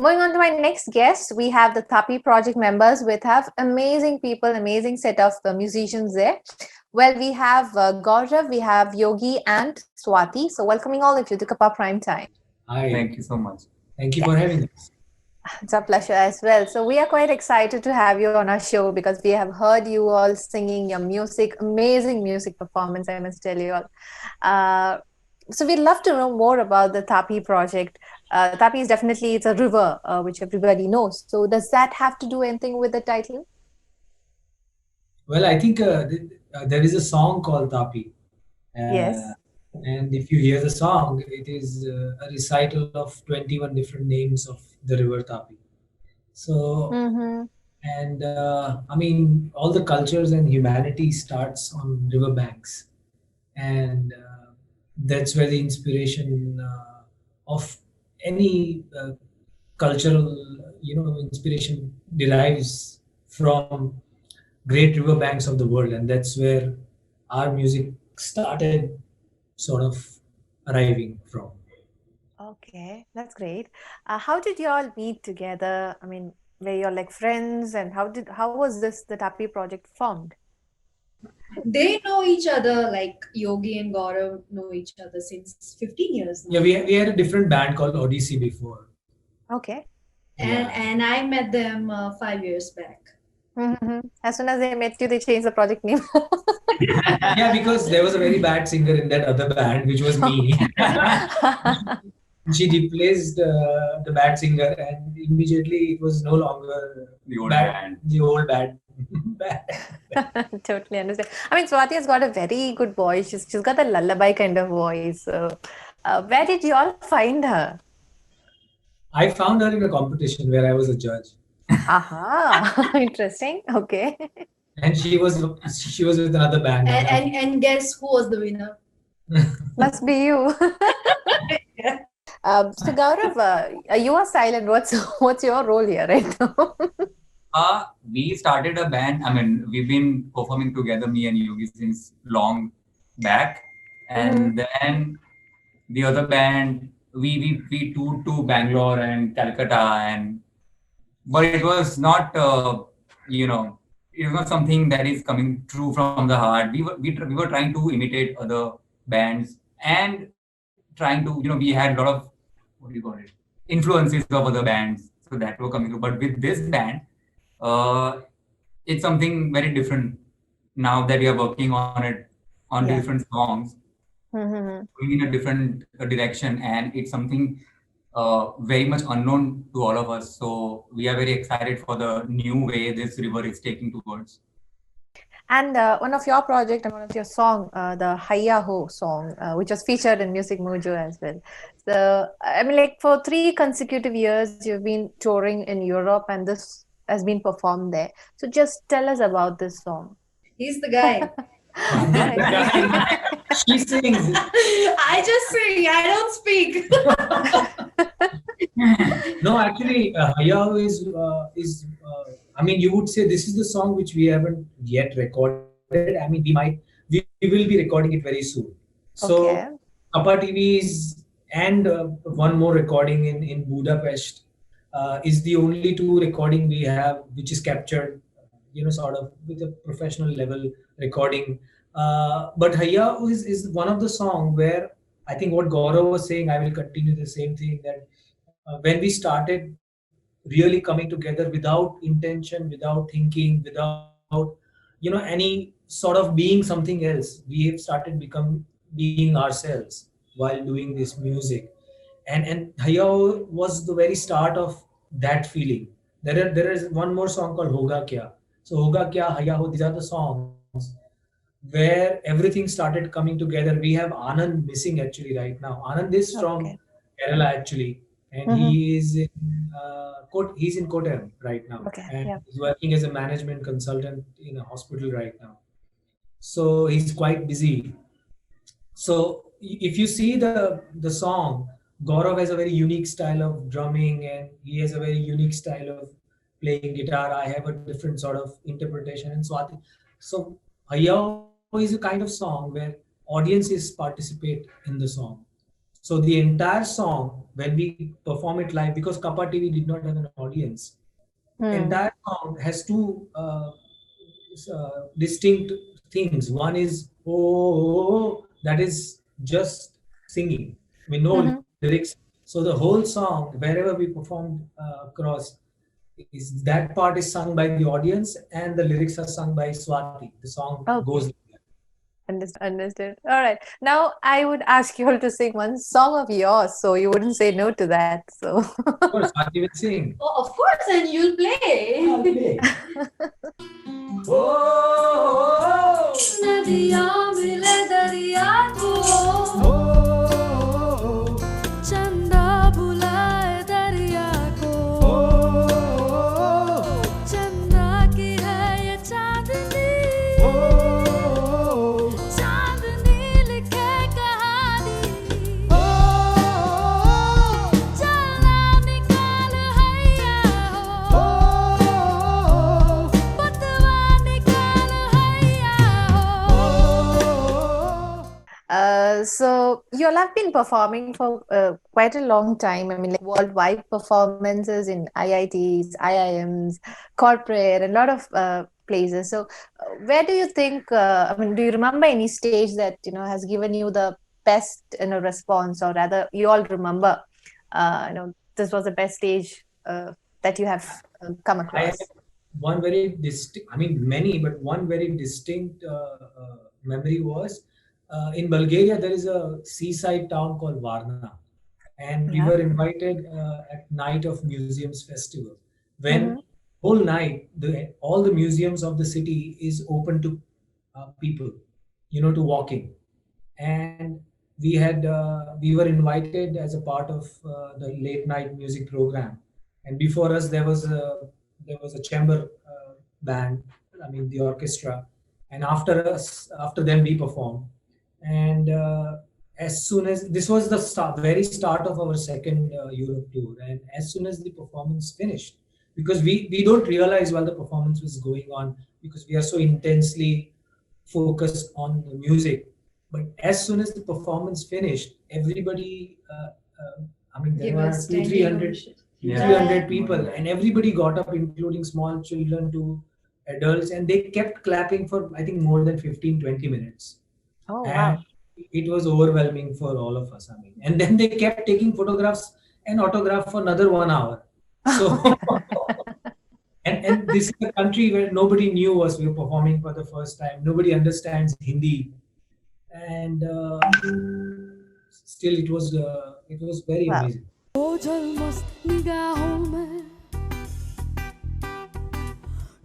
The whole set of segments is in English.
Moving on to my next guest, we have the Tapi project members. We have amazing people, amazing set of musicians there. Well, we have Gaurav, we have Yogi and Swati. So welcoming all of you to Kappa Prime Time. Hi, Thank you so much. thank you for having us. It's a pleasure as well. So we are quite excited to have you on our show because we have heard you all singing your music, amazing music performance, I must tell you all. So we'd love to know more about the Tapi project. Tapi is definitely, it's a river, which everybody knows. So does that have to do anything with the title? Well, I think there is a song called Tapi. Yes. And if you hear the song, it is a recital of 21 different names of the river Tapi. So, Mm-hmm. and I mean, all the cultures and humanity starts on riverbanks. And that's where the inspiration of any cultural, inspiration derives from great riverbanks of the world, and that's where our music started sort of arriving from. Okay, that's great. How did you all meet together? I mean, were you all like friends, and how was this the Tapi project formed? They know each other, like Yogi and Gaurav know each other since 15 years now. Yeah, we had a different band called Odyssey before. Okay. And I met them 5 years back. Mm-hmm. As soon as they met you, they changed the project name. Yeah, because there was a very bad singer in that other band, which was me. She replaced the bad singer, and immediately it was no longer The old bad, band. the old bad. bad. Totally understand. I mean, Swati has got a very good voice. She's got a lullaby kind of voice. So, where did you all find her? I found her in a competition where I was a judge, Aha, interesting. Okay. and she was with another band. And guess who was the winner? Must be you. So Gaurav, you are silent. What's your role here right now? We started a band. I mean, we've been performing together, me and Yogi, since long back. And then the other band, we toured to Bangalore and Calcutta, but it was not, it was not something that is coming true from the heart. We were trying to imitate other bands and trying to, we had a lot of, what do you call it, influences of other bands, so that were coming through. But with this band, uh, it's something very different now that we are working on it, on Yeah. different songs, Mm-hmm. going in a different direction, and it's something very much unknown to all of us. So we are very excited for the new way this river is taking towards. And one of your project and one of your song, the Hiya Ho song, which was featured in Music Mojo as well. So, I mean, like for 3 consecutive years, you've been touring in Europe, and this has been performed there. So, just tell us about this song. He's the guy. She sings. I just sing, I don't speak. No, actually, Hayao I mean, you would say this is the song which we haven't yet recorded. I mean, we will be recording it very soon. So, Okay. Kappa TV's and one more recording in Budapest is the only two recording we have which is captured, sort of with a professional level recording. But Hayao is one of the song where I think what Gaurav was saying, I will continue the same thing that when we started really coming together without intention, without thinking, without any sort of being something else, we have started being ourselves while doing this music, and Hayao was the very start of that feeling. There is one more song called Hoga Kya. So Hoga Kya, Hayao, these are the songs where everything started coming together. We have Anand missing actually right now. Anand is from Okay. Kerala actually, and Mhm. he's in Kottayam right now, Okay. and Yeah. he's working as a management consultant in a hospital right now. So he's quite busy. So if you see the song, Gaurav has a very unique style of drumming, and he has a very unique style of playing guitar. I have a different sort of interpretation, and Swati. So Hayao is a kind of song where audiences participate in the song. So the entire song, when we perform it live, because Kappa TV did not have an audience, entire song has two distinct things. One is oh, that is just singing with no Mm-hmm. lyrics. So the whole song, wherever we performed across, is that part is sung by the audience, and the lyrics are sung by Swati. The song goes Okay. like that. Understood. All right. Now I would ask you all to sing one song of yours, so you wouldn't say no to that. So. Of course, Swati will sing. Oh, of course, and you'll play. I'll play. Oh, नदियाँ मिले दरिया को चंदा बुलाए दरिया को चंदा की है ये चांदनी चांदनी लिखे कहानी चला निकाल हैया हो पतवा निकाल हैया हो So you all have been performing for quite a long time. I mean, like worldwide performances in IITs, IIMs, corporate, and a lot of places. So, where do you think? I mean, do you remember any stage that has given you the best response, or rather, you all remember? This was the best stage that you have come I across. have one very distinct, I mean, many, but one very distinct memory was in Bulgaria, there is a seaside town called Varna. And we Yeah. were invited at Night of Museums Festival. When Mhm. whole night, all the museums of the city is open to people, to walking. And we were invited as a part of the late night music program. And before us, there was a chamber band, I mean the orchestra. And after them, we performed. And as soon as this was the very start of our second Europe tour, and as soon as the performance finished, because we don't realize while the performance was going on, because we are so intensely focused on the music. But as soon as the performance finished, everybody, I mean, there Give were us 200, standing 300, ovation. 300 people, and everybody got up, including small children to adults, and they kept clapping for, I think, more than 15, 20 minutes. Oh And wow! it was overwhelming for all of us. I mean, and then they kept taking photographs and autograph for another 1 hour. So, and this is a country where nobody knew us. We were performing for the first time. Nobody understands Hindi, and still it was very Wow. amazing. ओझल मस्त निगाहों में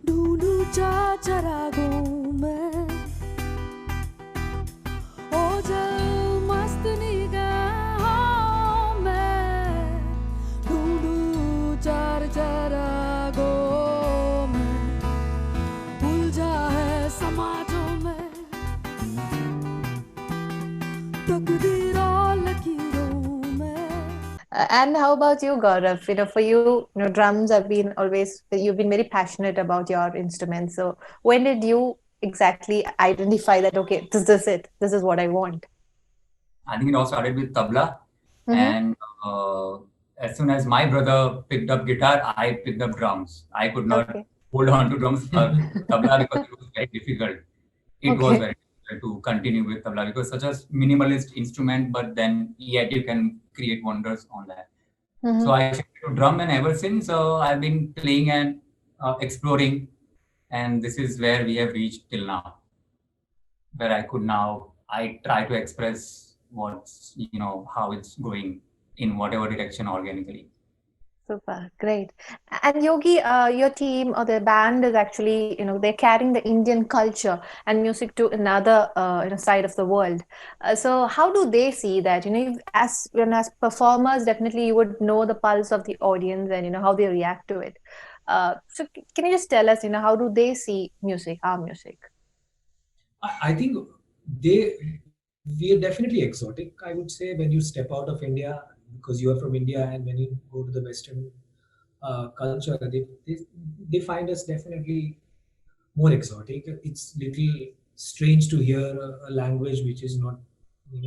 ढूंढूं चरागों में ओझल मस्त निगाहों में ढूंढूं चरागों में उलझा है समाजों में तकदीर और लकीरों में And how about you, Gaurav? For you, drums have been always, you've been very passionate about your instrument. So when did you exactly identify that, okay, this is it, this is what I want? I think it all started with tabla, Mm-hmm. and as soon as my brother picked up guitar, I picked up drums. I could not Okay. hold on to drums tabla because it was very difficult. It was Okay. very difficult to continue with tabla because such a minimalist instrument, but then yet you can create wonders on that. Mm-hmm. So I shifted to drum, and ever since I've been playing and exploring, and this is where we have reached till now, where I try to express what's how it's going in whatever direction organically. Super, great. And Yogi, your team or the band is actually, they're carrying the Indian culture and music to another, side of the world. So how do they see that? As performers, definitely you would know the pulse of the audience and how they react to it. So can you just tell us, how do they see music, our music? I think we are definitely exotic. I would say when you step out of India, because you are from India, and when you go to the Western culture, they find us definitely more exotic. It's little strange to hear a language which is not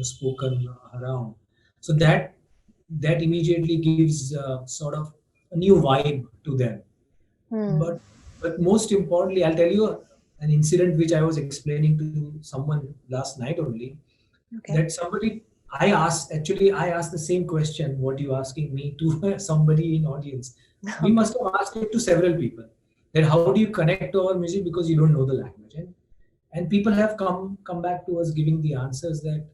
spoken around. So that immediately gives sort of a new vibe to them. Hmm. But most importantly, I'll tell you an incident which I was explaining to someone last night only. Okay. That somebody, I asked the same question what you asking me to somebody in audience. We Okay. must have asked it to several people, that how do you connect to our music because you don't know the language. And people have come back to us giving the answers that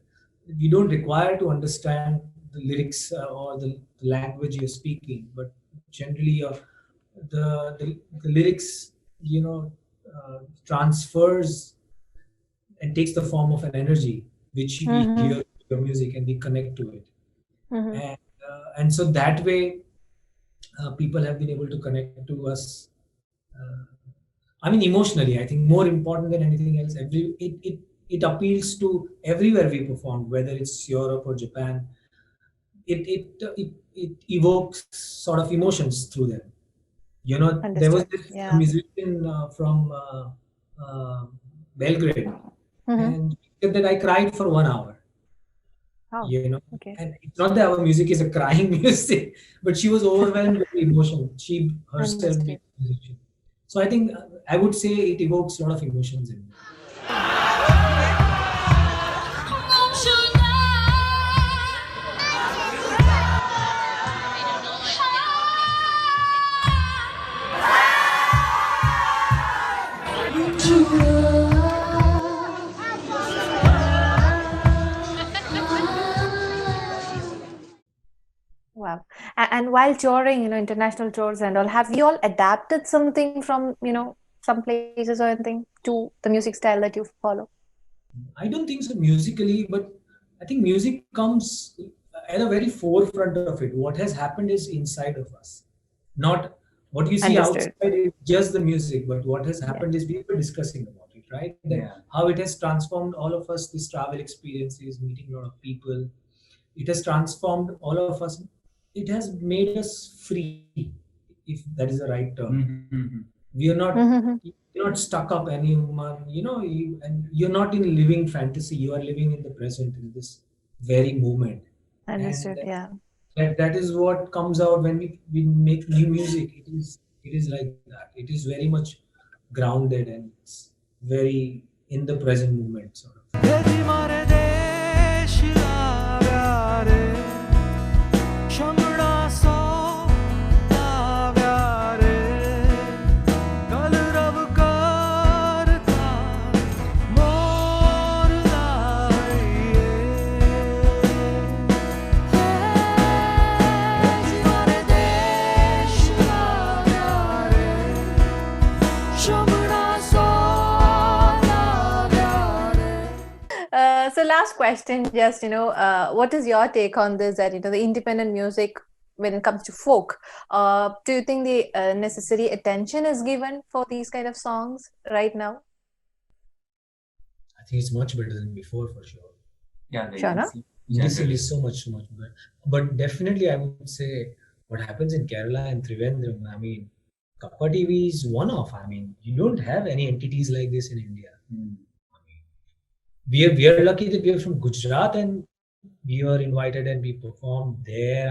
we don't require to understand the lyrics or the language you're speaking, but generally the lyrics, transfers and takes the form of an energy which we Mm-hmm. hear in your music and we connect to it. Mm-hmm. And so that way, people have been able to connect to us. Uh, I mean, emotionally, I think more important than anything else, it appeals to everywhere we perform, whether it's Europe or Japan. It evokes sort of emotions through them. There was Understood. this Yeah. musician from uh, Belgrade, Mm-hmm. and she said that I cried for 1 hour. Oh, you know okay. and it's not that our music is a crying music, but she was overwhelmed with emotion, she herself being Understood. a musician. So I think, I would say it evokes a lot of emotions in me. Wow. And while touring, international tours and all, have you all adapted something from, some places or anything to the music style that you follow? I don't think so musically, but I think music comes at a very forefront of it. What has happened is inside of us, not what you see Understood. outside is just the music, but what has Yeah. happened is we were discussing about it, right? That Yeah. how it has transformed all of us, this travel experiences, meeting a lot of people. It has transformed all of us. It has made us free, if that is the right term. Mm-hmm. We are not Mm-hmm. you're not stuck up anyone, and you're not in living fantasy. You are living in the present, in this very moment. And Understood. Yeah. that is what comes out when we make new music. It is like that. It is very much grounded, and it's very in the present moment sort of. So last question, just what is your take on this? That the independent music, when it comes to folk, do you think the necessary attention is given for these kind of songs right now? I think it's much better than before, for sure. Yeah, the Sure, no? Indie scene generally. is so much better. But definitely, I would say what happens in Kerala and Trivandrum. I mean, Kappa TV is one off. I mean, you don't have any entities like this in India. Mm. We are lucky that we are from Gujarat and we were invited and we performed there.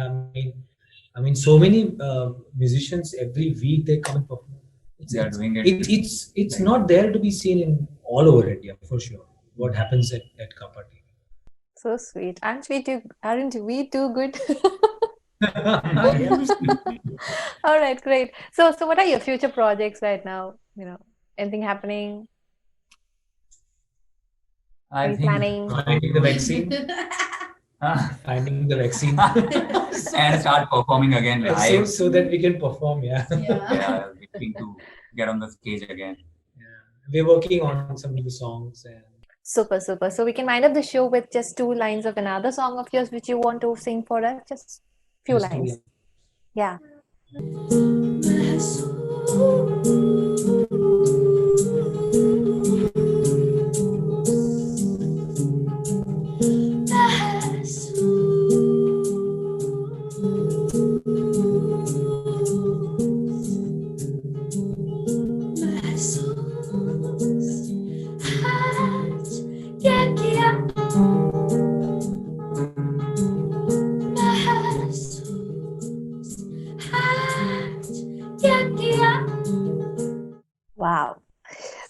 I mean, so many musicians every week they come and perform. They are doing it. It's not there to be seen in all over India, for sure. What happens at Kappa So sweet. Aren't we too good? TV? All right, great. So what are your future projects right now? Anything happening? Are I you think planning? Finding the vaccine. Finding the vaccine. and start performing again so live. so that we can perform. Yeah. Yeah, we need to get on the stage again. Yeah. We're working on some new songs and Super, super. So we can wind up the show with just two lines of another song of yours which you want to sing for us. Just few just lines. do Yeah.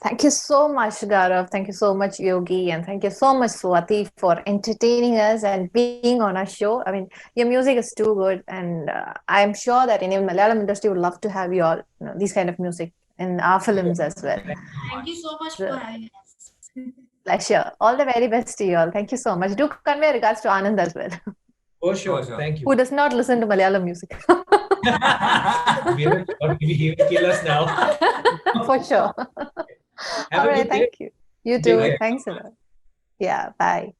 Thank you so much, Gaurav. Thank you so much, Yogi. And thank you so much, Swati, for entertaining us and being on our show. I mean, your music is too good. And I'm sure that in the Malayalam industry would love to have you all, these kind of music in our films as well. Thank you so Thank you much. so much for So, having us. pleasure. All the very best to you all. Thank you so much. Do convey regards to Anand as well, For sure. For sure. Thank you. who does not listen to Malayalam music. We will, or maybe he will kill us now. For sure. Have All a right. good day. Thank you. You Take too. care. Thanks a lot. Yeah. Bye.